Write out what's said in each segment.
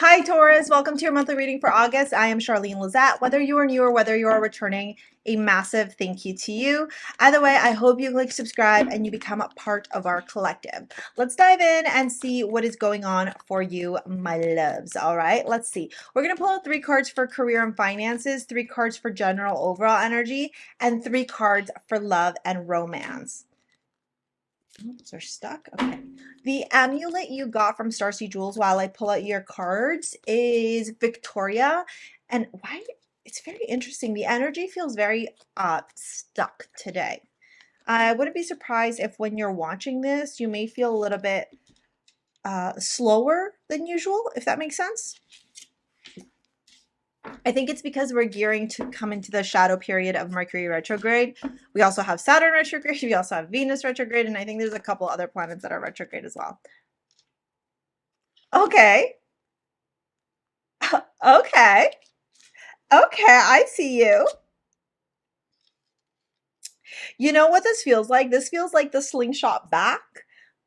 Hi Taurus, welcome to your monthly reading for August. I am Charlene Lizette. Whether you are new or whether you are returning, a massive thank you to you. Either way, I hope you click subscribe and you become a part of our collective. Let's dive in and see what is going on for you, my loves. All right, let's see. We're going to pull out 3 cards for career and finances, 3 cards for general overall energy, and 3 cards for love and romance. Oops, they're stuck. Okay. The amulet you got from STARSEA Jewels while I pull out your cards is Victoria. And why? It's very interesting. The energy feels very stuck today. I wouldn't be surprised if when you're watching this, you may feel a little bit slower than usual, if that makes sense. I think it's because we're gearing to come into the shadow period of Mercury retrograde. We also have Saturn retrograde. We also have Venus retrograde. And I think there's a couple other planets that are retrograde as well. Okay. Okay. Okay. I see you. You know what this feels like? This feels like the slingshot back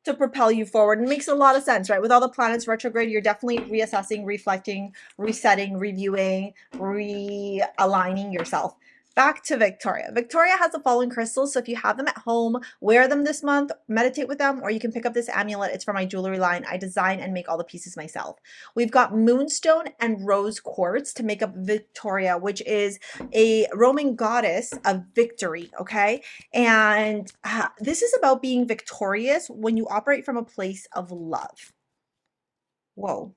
to propel you forward. It makes a lot of sense, right? With all the planets retrograde, you're definitely reassessing, reflecting, resetting, reviewing, realigning yourself. Back to Victoria. Victoria has the following crystals, so if you have them at home, wear them this month, meditate with them, or you can pick up this amulet. It's from my jewelry line. I design and make all the pieces myself. We've got moonstone and rose quartz to make up Victoria, which is a Roman goddess of victory, okay? And this is about being victorious when you operate from a place of love. Whoa.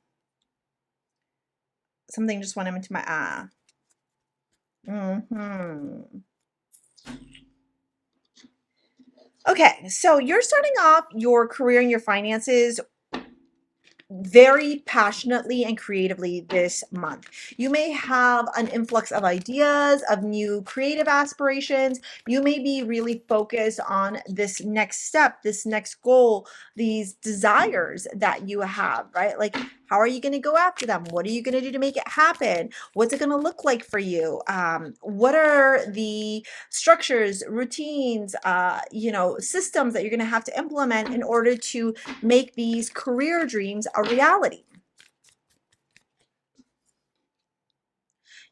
Something just went into my Okay, so you're starting off your career and your finances very passionately and creatively this month. You may have an influx of ideas, of new creative aspirations. You may be really focused on this next step, this next goal, these desires that you have, right? Like, how are you going to go after them? What are you going to do to make it happen? What's it going to look like for you? What are the structures, routines, systems that you're going to have to implement in order to make these career dreams a reality?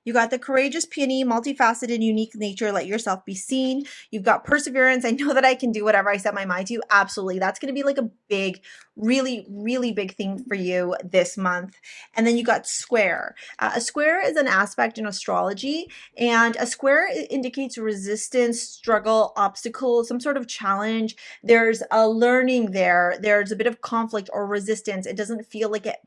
You got the courageous peony, multifaceted, unique nature. Let yourself be seen. You've got perseverance. I know that I can do whatever I set my mind to. Absolutely. That's going to be like a big, really, really big thing for you this month. And then you got square. A square is an aspect in astrology, and a square indicates resistance, struggle, obstacle, some sort of challenge. There's a learning there. There's a bit of conflict or resistance. It doesn't feel like it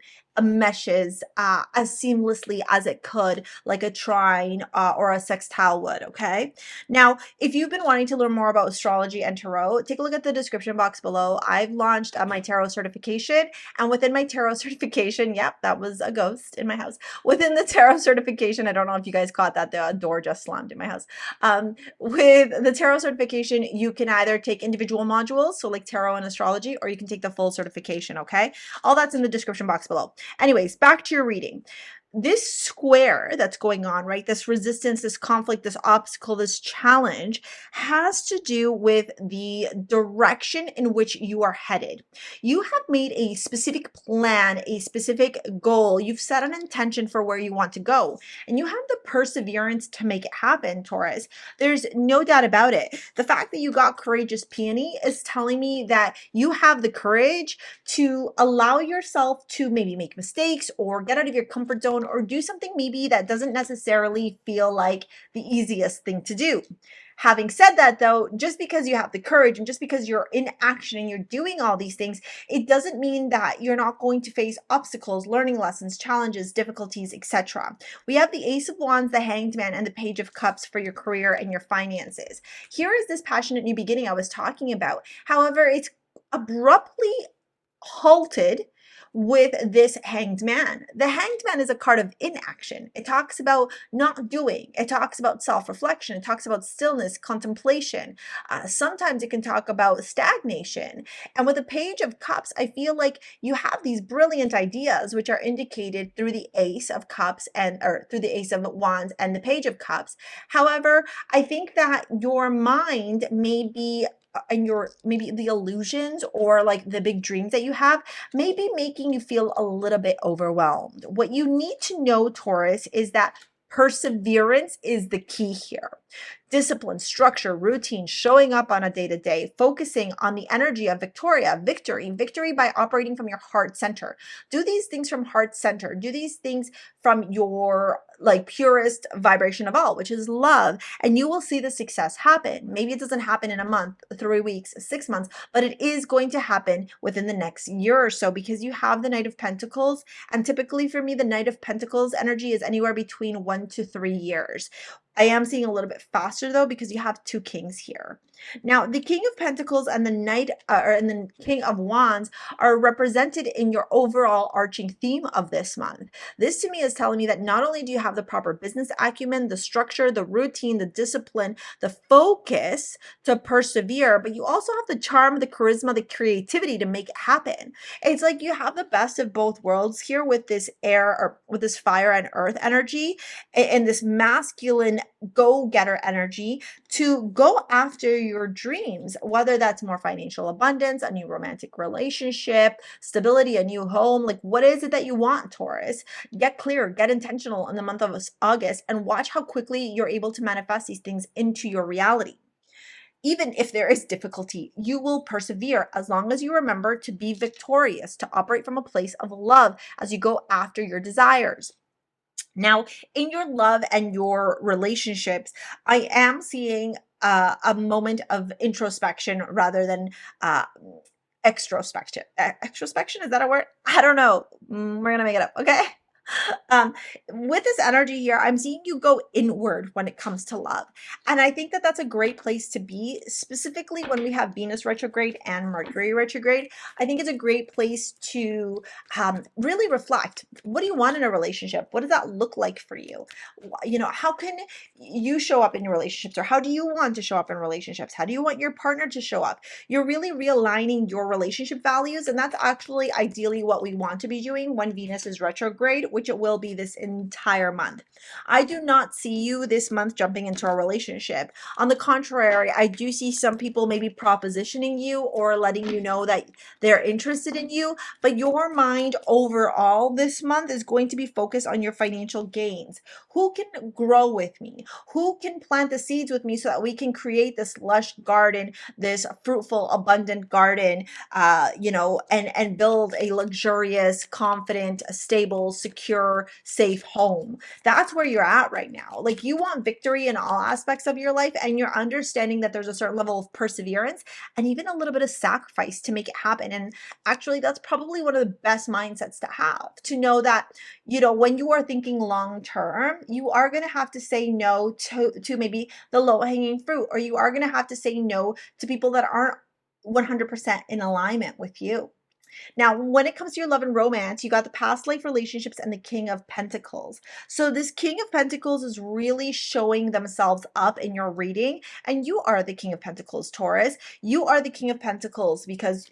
meshes as seamlessly as it could, like a trine or a sextile would. Okay, now if you've been wanting to learn more about astrology and tarot, take a look at the description box below. I've launched my tarot certification, and within my tarot certification, yep, that was a ghost in my house. Within the tarot certification, I don't know if you guys caught that, the door just slammed in my house. With the tarot certification, you can either take individual modules, so like tarot and astrology, or you can take the full certification. Okay, all that's in the description box below. Anyways, back to your reading. This square that's going on, right? This resistance, this conflict, this obstacle, this challenge has to do with the direction in which you are headed. You have made a specific plan, a specific goal. You've set an intention for where you want to go, and you have the perseverance to make it happen, Taurus. There's no doubt about it. The fact that you got courageous peony is telling me that you have the courage to allow yourself to maybe make mistakes or get out of your comfort zone or do something maybe that doesn't necessarily feel like the easiest thing to do. Having said that, though, just because you have the courage and just because you're in action and you're doing all these things, it doesn't mean that you're not going to face obstacles, learning lessons, challenges, difficulties, etc. We have the Ace of Wands, the Hanged Man, and the Page of Cups for your career and your finances. Here is this passionate new beginning I was talking about. However, it's abruptly halted with this Hanged Man. The Hanged Man is a card of inaction. It talks about not doing. It talks about self-reflection. It talks about stillness, contemplation. Sometimes it can talk about stagnation. And with the Page of Cups, I feel like you have these brilliant ideas which are indicated through the Ace of Cups or through the Ace of Wands and the Page of Cups. However, I think that your mind may be and your maybe the illusions or like the big dreams that you have may be making you feel a little bit overwhelmed. What you need to know, Taurus, is that perseverance is the key here. Discipline, structure, routine, showing up on a day-to-day, focusing on the energy of victory by operating from your heart center. Do these things from heart center. Do these things from your like purest vibration of all, which is love, and you will see the success happen. Maybe it doesn't happen in a month, 3 weeks, 6 months, but it is going to happen within the next year or so because you have the Knight of Pentacles, and typically for me, the Knight of Pentacles energy is anywhere between 1 to 3 years. I am seeing a little bit faster though because you have two kings here. Now, the King of Pentacles and the and the King of Wands are represented in your overall arching theme of this month. This to me is telling me that not only do you have the proper business acumen, the structure, the routine, the discipline, the focus to persevere, but you also have the charm, the charisma, the creativity to make it happen. It's like you have the best of both worlds here with this air or with this fire and earth energy and this masculine go-getter energy to go after your dreams, whether that's more financial abundance, a new romantic relationship, stability, a new home. Like, what is it that you want, Taurus? Get clear, get intentional in the month of August, and watch how quickly you're able to manifest these things into your reality. Even if there is difficulty, you will persevere as long as you remember to be victorious, to operate from a place of love as you go after your desires. Now, in your love and your relationships, I am seeing a moment of introspection rather than extrospection. Extrospection, is that a word? I don't know. We're gonna make it up, okay? With this energy here, I'm seeing you go inward when it comes to love. And I think that that's a great place to be, specifically when we have Venus retrograde and Mercury retrograde. I think it's a great place to really reflect. What do you want in a relationship? What does that look like for you? You know, how can you show up in your relationships, or how do you want to show up in relationships? How do you want your partner to show up? You're really realigning your relationship values, and that's actually ideally what we want to be doing when Venus is retrograde, which it will be this entire month. I do not see you this month jumping into a relationship. On the contrary, I do see some people maybe propositioning you or letting you know that they're interested in you, but your mind overall this month is going to be focused on your financial gains. Who can grow with me? Who can plant the seeds with me so that we can create this lush garden, this fruitful, abundant garden, you know, and build a luxurious, confident, stable, secure, safe home. That's where you're at right now. Like, you want victory in all aspects of your life, and you're understanding that there's a certain level of perseverance and even a little bit of sacrifice to make it happen. And actually, that's probably one of the best mindsets to have, to know that, you know, when you are thinking long term, you are going to have to say no to maybe the low hanging fruit, or you are going to have to say no to people that aren't 100% in alignment with you. Now, when it comes to your love and romance, you got the past life relationships and the King of Pentacles. So this King of Pentacles is really showing themselves up in your reading, and you are the King of Pentacles, Taurus. You are the King of Pentacles because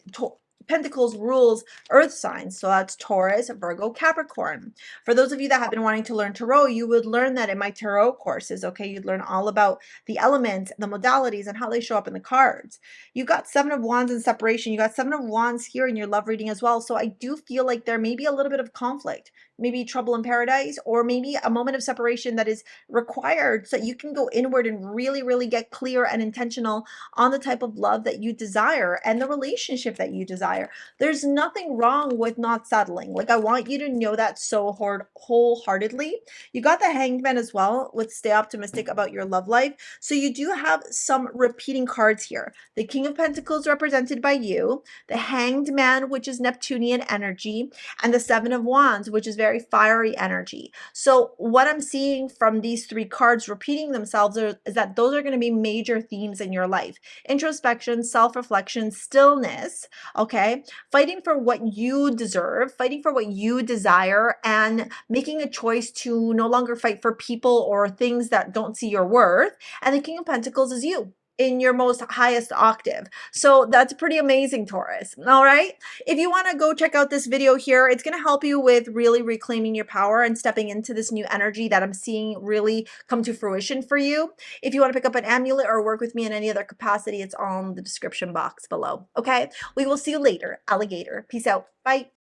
Pentacles rules earth signs, so that's Taurus, Virgo, Capricorn. For those of you that have been wanting to learn tarot, you would learn that in my tarot courses, okay? You'd learn all about the elements, the modalities, and how they show up in the cards. You got Seven of Wands in separation. You got Seven of Wands here in your love reading as well, so I do feel like there may be a little bit of conflict, maybe trouble in paradise, or maybe a moment of separation that is required so that you can go inward and really, really get clear and intentional on the type of love that you desire and the relationship that you desire. There's nothing wrong with not settling. Like, I want you to know that so wholeheartedly. You got the Hanged Man as well with stay optimistic about your love life. So you do have some repeating cards here. The King of Pentacles represented by you, the Hanged Man, which is Neptunian energy, and the Seven of Wands, which is very fiery energy. So what I'm seeing from these three cards repeating themselves is that those are going to be major themes in your life. Introspection, self-reflection, stillness, okay? Fighting for what you deserve, fighting for what you desire, and making a choice to no longer fight for people or things that don't see your worth. And the King of Pentacles is you. in your most highest octave. So that's pretty amazing, Taurus. All right. If you want to go check out this video here, it's going to help you with really reclaiming your power and stepping into this new energy that I'm seeing really come to fruition for you. If you want to pick up an amulet or work with me in any other capacity, it's all in the description box below. Okay. We will see you later, alligator. Peace out. Bye.